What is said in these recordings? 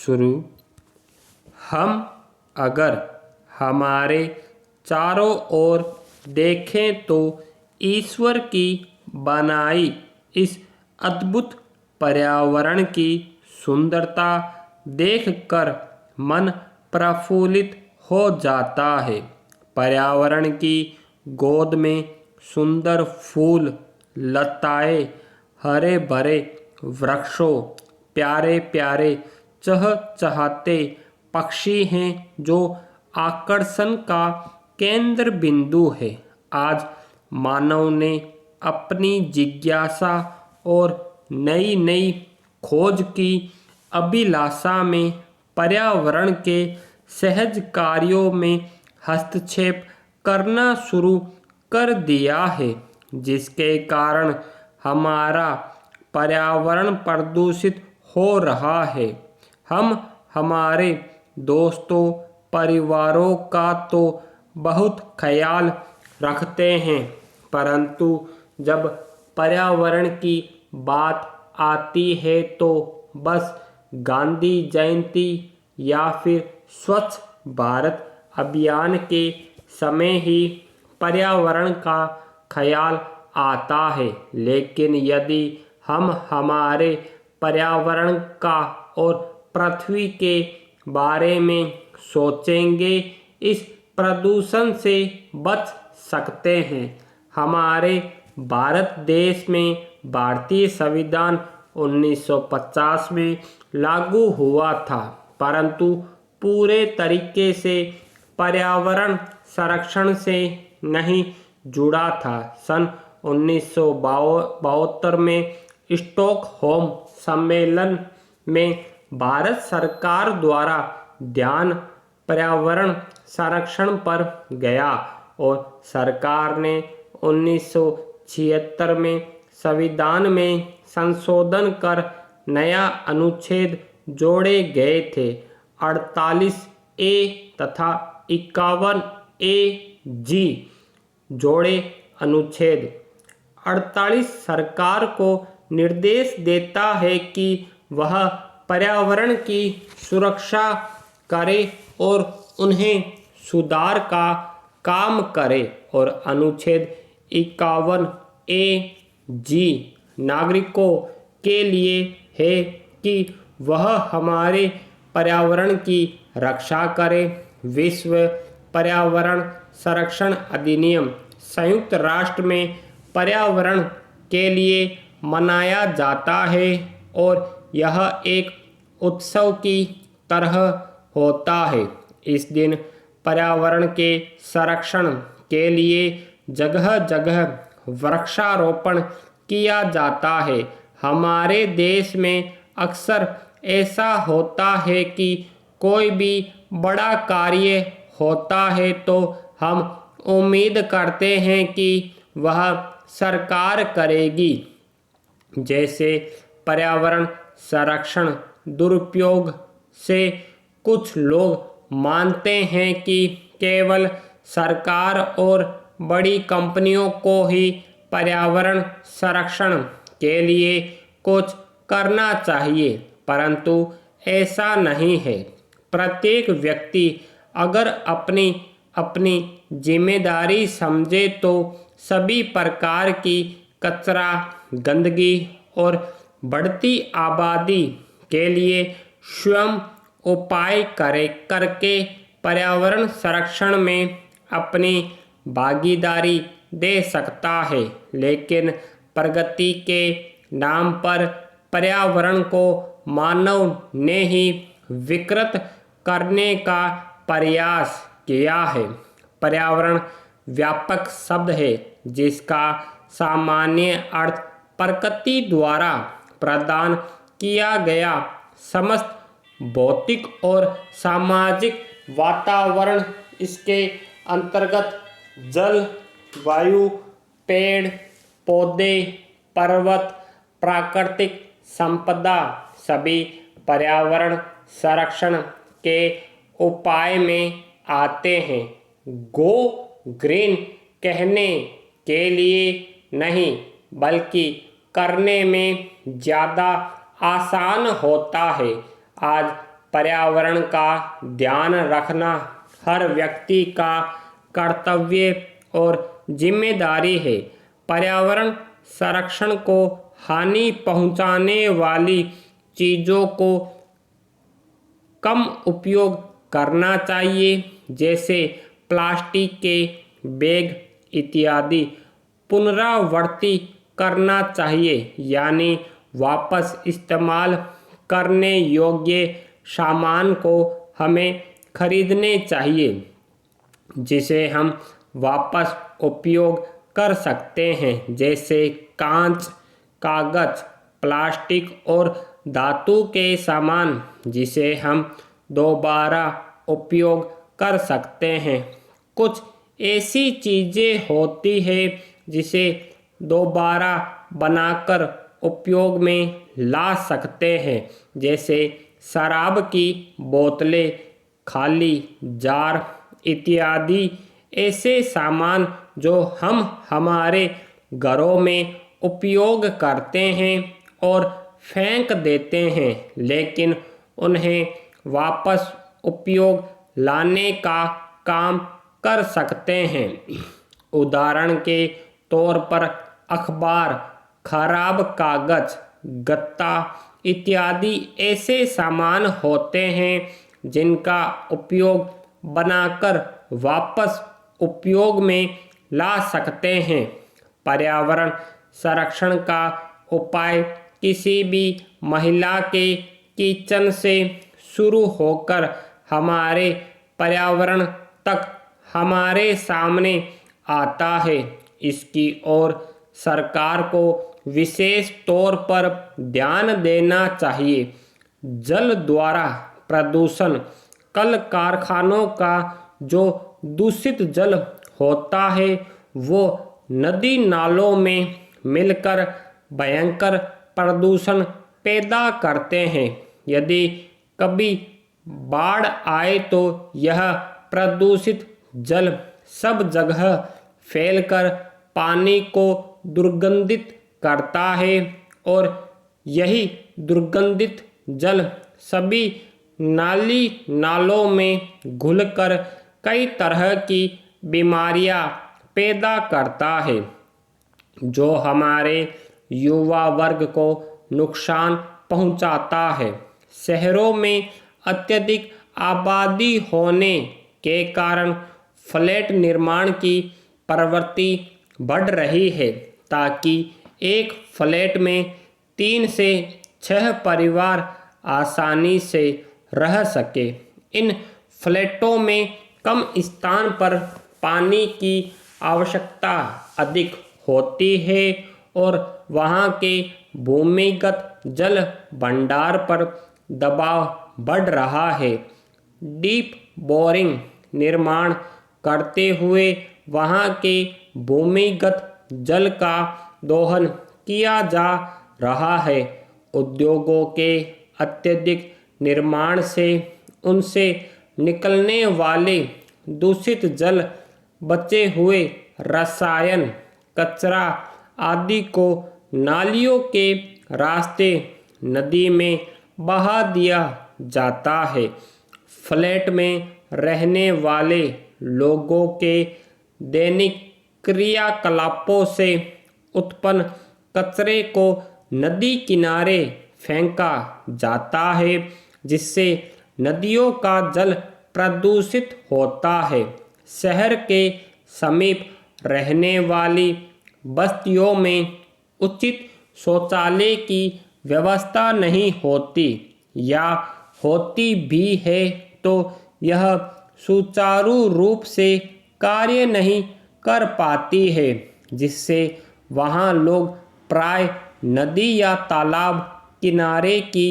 शुरू। हम अगर हमारे चारों ओर देखें तो ईश्वर की बनाई इस अद्भुत पर्यावरण की सुंदरता देखकर मन प्रफुल्लित हो जाता है। पर्यावरण की गोद में सुंदर फूल, लताएं, हरे भरे वृक्षों, प्यारे प्यारे चहचहाते पक्षी हैं जो आकर्षण का केंद्र बिंदु है। आज मानव ने अपनी जिज्ञासा और नई नई खोज की अभिलाषा में पर्यावरण के सहज कार्यों में हस्तक्षेप करना शुरू कर दिया है, जिसके कारण हमारा पर्यावरण प्रदूषित हो रहा है। हम हमारे दोस्तों, परिवारों का तो बहुत ख्याल रखते हैं, परंतु जब पर्यावरण की बात आती है तो बस गांधी जयंती या फिर स्वच्छ भारत अभियान के समय ही पर्यावरण का ख्याल आता है। लेकिन यदि हम हमारे पर्यावरण का और पृथ्वी के बारे में सोचेंगे, इस प्रदूषण से बच सकते हैं। हमारे भारत देश में भारतीय संविधान 1950 में लागू हुआ था, परंतु पूरे तरीके से पर्यावरण संरक्षण से नहीं जुड़ा था। सन 1972 में स्टॉकहोम सम्मेलन में भारत सरकार द्वारा ध्यान पर्यावरण संरक्षण पर गया और सरकार ने 1976 में संविधान में संशोधन कर नया अनुच्छेद जोड़े गए थे। 48A तथा 51A जी जोड़े अनुच्छेद 48 सरकार को निर्देश देता है कि वह पर्यावरण की सुरक्षा करे और उन्हें सुधार का काम करे, और अनुच्छेद 51A जी नागरिकों के लिए है कि वह हमारे पर्यावरण की रक्षा करे। विश्व पर्यावरण संरक्षण अधिनियम संयुक्त राष्ट्र में पर्यावरण के लिए मनाया जाता है और यह एक उत्सव की तरह होता है। इस दिन पर्यावरण के संरक्षण के लिए जगह जगह वृक्षारोपण किया जाता है। हमारे देश में अक्सर ऐसा होता है कि कोई भी बड़ा कार्य होता है तो हम उम्मीद करते हैं कि वह सरकार करेगी, जैसे पर्यावरण संरक्षण दुरुपयोग से कुछ लोग मानते हैं कि केवल सरकार और बड़ी कंपनियों को ही पर्यावरण संरक्षण के लिए कुछ करना चाहिए, परंतु ऐसा नहीं है। प्रत्येक व्यक्ति अगर अपनी अपनी जिम्मेदारी समझे तो सभी प्रकार की कचरा, गंदगी और बढ़ती आबादी के लिए स्वयं उपाय करके पर्यावरण संरक्षण में अपनी भागीदारी दे सकता है। लेकिन प्रगति के नाम पर पर्यावरण को मानव ने ही विकृत करने का प्रयास किया है। पर्यावरण व्यापक शब्द है जिसका सामान्य अर्थ प्रकृति द्वारा प्रदान किया गया समस्त भौतिक और सामाजिक वातावरण। इसके अंतर्गत जल, वायु, पेड़ पौधे, पर्वत, प्राकृतिक संपदा सभी पर्यावरण संरक्षण के उपाय में आते हैं। गो ग्रीन कहने के लिए नहीं बल्कि करने में ज़्यादा आसान होता है। आज पर्यावरण का ध्यान रखना हर व्यक्ति का कर्तव्य और जिम्मेदारी है। पर्यावरण संरक्षण को हानि पहुंचाने वाली चीज़ों को कम उपयोग करना चाहिए, जैसे प्लास्टिक के बैग इत्यादि। पुनरावृत्ति करना चाहिए, यानी वापस इस्तेमाल करने योग्य सामान को हमें खरीदने चाहिए जिसे हम वापस उपयोग कर सकते हैं, जैसे कांच, कागज, प्लास्टिक और धातु के सामान जिसे हम दोबारा उपयोग कर सकते हैं। कुछ ऐसी चीज़ें होती हैं जिसे दोबारा बनाकर उपयोग में ला सकते हैं, जैसे शराब की बोतलें, खाली जार इत्यादि। ऐसे सामान जो हम हमारे घरों में उपयोग करते हैं और फेंक देते हैं, लेकिन उन्हें वापस उपयोग लाने का काम कर सकते हैं। उदाहरण के तौर पर अखबार, खराब कागज, गत्ता इत्यादि ऐसे सामान होते हैं जिनका उपयोग बनाकर वापस उपयोग में ला सकते हैं। पर्यावरण संरक्षण का उपाय किसी भी महिला के किचन से शुरू होकर हमारे पर्यावरण तक हमारे सामने आता है। इसकी ओर सरकार को विशेष तौर पर ध्यान देना चाहिए। जल द्वारा प्रदूषण, कल कारखानों का जो दूषित जल होता है वो नदी नालों में मिलकर भयंकर प्रदूषण पैदा करते हैं। यदि कभी बाढ़ आए तो यह प्रदूषित जल सब जगह फैलकर पानी को दुर्गंधित करता है और यही दुर्गंधित जल सभी नाली नालों में घुलकर कई तरह की बीमारियां पैदा करता है, जो हमारे युवा वर्ग को नुकसान पहुंचाता है। शहरों में अत्यधिक आबादी होने के कारण फ्लैट निर्माण की प्रवृत्ति बढ़ रही है, ताकि एक फ्लैट में 3 से 6 परिवार आसानी से रह सके। इन फ्लैटों में कम स्थान पर पानी की आवश्यकता अधिक होती है और वहाँ के भूमिगत जल भंडार पर दबाव बढ़ रहा है। डीप बोरिंग निर्माण करते हुए वहाँ के भूमिगत जल का दोहन किया जा रहा है। उद्योगों के अत्यधिक निर्माण से उनसे निकलने वाले दूषित जल, बचे हुए रसायन, कचरा आदि को नालियों के रास्ते नदी में बहा दिया जाता है। फ्लैट में रहने वाले लोगों के दैनिक क्रियाकलापों से उत्पन्न कचरे को नदी किनारे फेंका जाता है, जिससे नदियों का जल प्रदूषित होता है। शहर के समीप रहने वाली बस्तियों में उचित शौचालय की व्यवस्था नहीं होती, या होती भी है तो यह सुचारू रूप से कार्य नहीं कर पाती है, जिससे वहाँ लोग प्राय नदी या तालाब किनारे की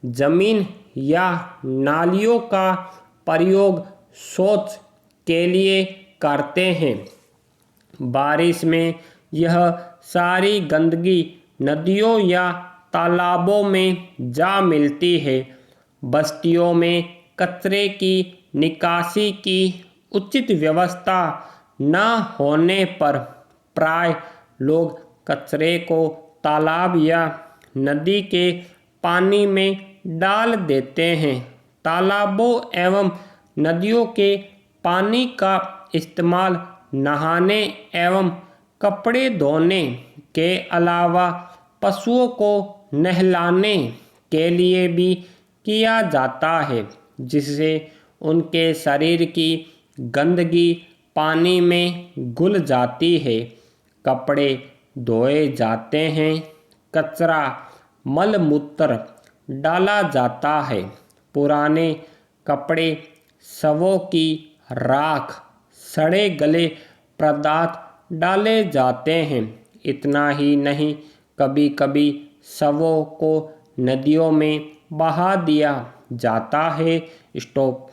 जमीन या नालियों का प्रयोग शौच के लिए करते हैं। बारिश में यह सारी गंदगी नदियों या तालाबों में जा मिलती है। बस्तियों में कचरे की निकासी की उचित व्यवस्था न होने पर प्राय लोग कचरे को तालाब या नदी के पानी में डाल देते हैं, तालाबों एवं नदियों के पानी का इस्तेमाल नहाने एवं कपड़े धोने के अलावा पशुओं को नहलाने के लिए भी किया जाता है, जिससे उनके शरीर की गंदगी पानी में घुल जाती है। कपड़े धोए जाते हैं, कचरा मल मूत्र डाला जाता है, पुराने कपड़े शवों की राख सड़े गले पदार्थ डाले जाते हैं। इतना ही नहीं, कभी कभी शवों को नदियों में बहा दिया जाता है। स्टॉप।